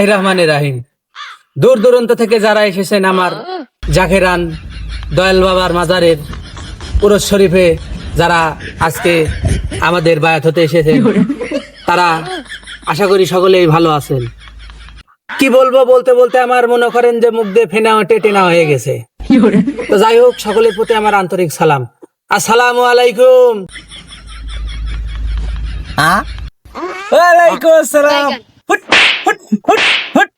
রহমানির রাহিম। দূর দূরান্ত থেকে যারা এসেছেন আমার জাকেরান দয়াল বাবার মাজারের উরুস শরীফে, যারা আজকে আমাদের বায়াত হতে এসেছেন, তারা আশা করি সকলেই ভালো আছেন। কি বলবো, বলতে বলতে আমার মনে করেন যে মুখ দিয়ে ফেনা টেনা হয়ে গেছে। তো যাই হোক, সকলের প্রতি আমার আন্তরিক সালাম। আসসালামু আলাইকুম। ওয়ালাইকুম আসসালাম। হুট হুট হুট হুট।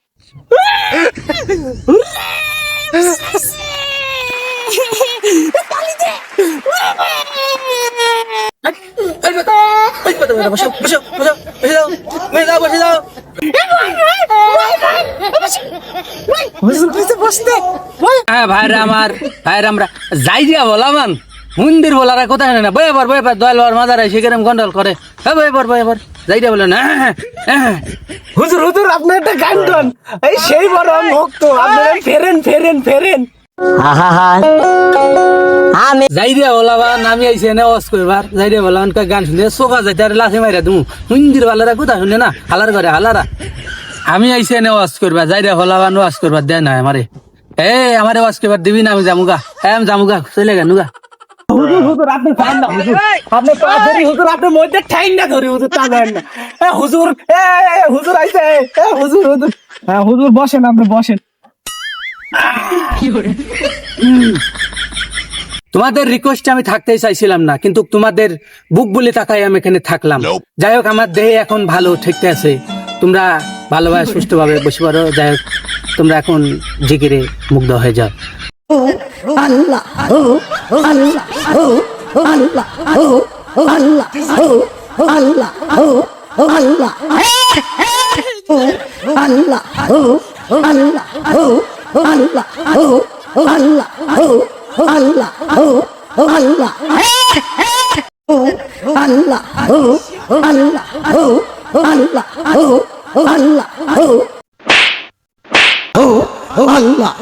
ভাইরা আমার, ভাইরা আমরা যাই দিয়া বলামান মন্দির বলারা কোথায় না বয়াবার দয়াল বাবার মাজারে সেখানে গন্ডল করে। বয়াবার যাই দিয়া বলে না। হুজুর হুজুর আপনার একটা গান গান, এই সেই বড় ভক্ত আপনারা ফেরেন আমি যাই দিয়া বলাবান, আমি আইছি এনে ওয়াজ করবার। যাই দিয়া বলাবান গান শুনে সোফা যাইতে আর লাথি মাইরা তুমি মন্দির বালারা কোথায় শুনে না হালার করে হালারা। আমি আইছি এনে ওয়াজ করবা, যাই দিয়া বলাবান ওয়াজ করবার দেয় না আমারে। আমারে ওয়াজ করবার দিবি না, আমি জামুগা। আমি জামুগা, চলে গেনুগা। হুজুর হুজুর আপনি খান না, হুজুর আপনি পা ধরি, হুজুর আপনি মধ্যে ঠাইন না ধরি, হুজুর তা দেন না। হুজুর হুজুর আইছে, হুজুর হুজুর হুজুর বসেন, আপনি বসেন। তোমাদের রিকোয়েস্টে আমি থাকতেই চাইছিলাম না, কিন্তু তোমাদের বুক বলে তাকাই আমি এখানে থাকলাম। যাই হোক, আমার দেহে এখন ভালো ঠিকতে আছে। তোমরা ভালোভাবে সুস্থভাবে বসে পারো। যাই হোক, তোমরা এখন জিকিরে মুগ্ধ হয়ে যাও। আল্লাহ আল্লাহ আল্লাহ আল্লাহ আল্লাহ আল্লাহ আল্লাহ আল্লাহ আল্লাহ আল্লাহ আল্লাহ আল্লাহ আল্লাহ আল্লাহ আল্লাহ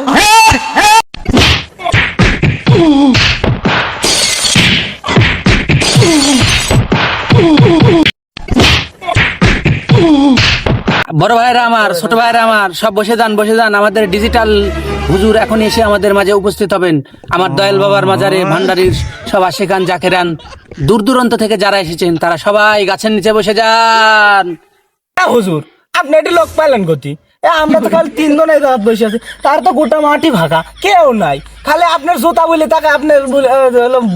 বড় ভাইরা আমার, ছোট ভাইরা আমার, সব বসে যান। আমাদের ডিজিটাল হুজুর এখন এসে আমাদের মাঝে উপস্থিত হবেন। আমার দয়াল বাবার মাজারে ভান্ডারির সব আশেখান জাকেরান দূর দূরান্ত থেকে যারা এসেছেন, তারা সবাই গাছের নিচে বসে যান। হুজুর আপনি একটি লোক পাইলেন গতি, আমরা তো খালি তিনজন এই জায়গায় বসে আছি, তার তো গোটা মাটি ফাঁকা, কেউ নাই, খালি আপনার জুতা বলে তাকে আপনার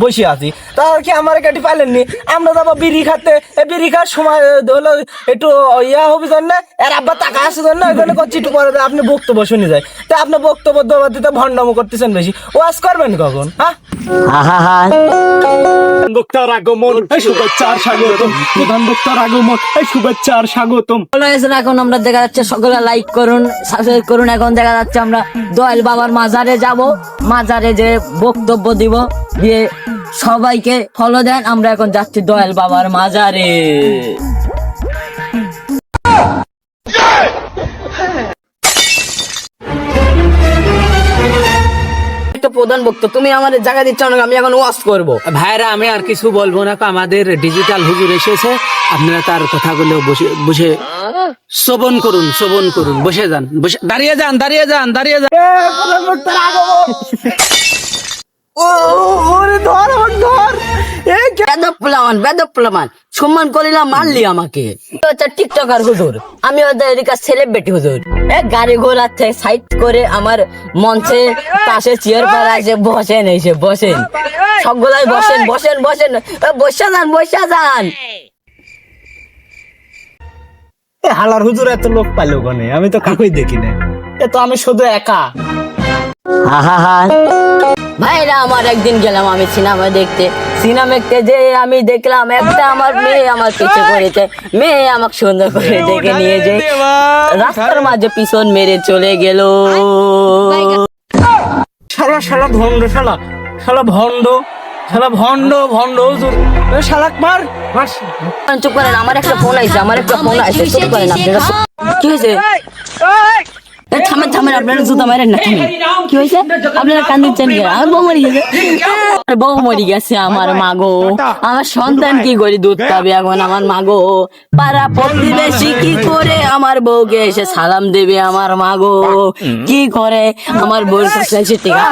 বসে আছি। তার কি আমার গাড়ি পাইলেননি? আমরা যাবো বিড়ি খাতে, বিড়ি খাওয়ার সময় হলো একটু ইয়া হবে জন্য, এর আব্বা টাকা আছে জন্য ওই জন্য করছি একটু পরে আপনি বক্তব্য শুনে যায়। তা আপনি বক্তব্য দেওয়ার দিতে ভণ্ডামো করতেছেন বেশি, ওয়াজ করবেন কখন? হ্যাঁ, বক্তার আগমন, শুভেচ্ছার স্বাগতম। প্রধান বক্তার আগমন, শুভেচ্ছার স্বাগতম। এখন আমরা দেখা যাচ্ছে সকলে লাইক করুন, সাবস্ক্রাইব করুন। এখন দেখা যাচ্ছে আমরা দয়াল বাবার মাজারে যাব, মাজারে যে বক্তব্য দিব, দিয়ে সবাইকে ফলো দেন। আমরা এখন যাচ্ছি দয়াল বাবার মাজারে। প্রধান বক্তা, তুমি আমাদের জায়গা দিচ্ছ না, আমি এখন ওয়াজ করবো। ভাইরা আমি আর কিছু বলবো না, আমাদের ডিজিটাল হুজুর এসেছে। আপনারা তার কথাগুলো বসে শ্রবণ করুন। বসে যান, দাঁড়িয়ে যান। প্রধান বক্তার আগমন। ওরে ধর ধর, বেদপ্লামান সম্মান করিলাম, মারলি আমাকে। টিকটকার হুজুর, আমি ওদের এদিকে সেলিব্রিটি হুজুর। গাড়ি ঘোড়া থেকে সাইড করে আমার মঞ্চে পাশে চেয়ার পাড়া এসে বসেন সবগুলাই বসেন। বসা যান। হালার হুজুর এত লোক পাইলো ওখানে, আমি তো কাকুই দেখি না, এ তো আমি শুধু একা। ভাইরা আমার, একদিন গেলাম আমি সিনেমা দেখতে যে আমি দেখলাম একটা আমার মেয়ে আমার পিছে করেছে। মেয়ে আমাকে সুন্দর করে দেখে নিয়ে যায়, রাস্তার মাঝে পিছন মেরে চলে গেল। শালা ভণ্ড হুজুর, শালাক মার। চুপ করেন, আমার একটা ফোন আইছে। চুপ করেন আপনারা। কি হয়েছে? থামেন থামেন, আপনারা জুতা মারেন না, থামেন। কি হয়েছে? আপনারা কান্দিচ্ছেন কেন? আমার বউ মরে গেছে। আমার বউ মরে গেছে, আমার মাগো। আমার সন্তান কি করে দুধ পাবে এখন, আমার মাগো। পাড়া প্রতিবেশী কি করে আমার বউকে এসে সালাম দেবে, আমার মাগো। কি করে আমার বউর কাছে এসে টিকা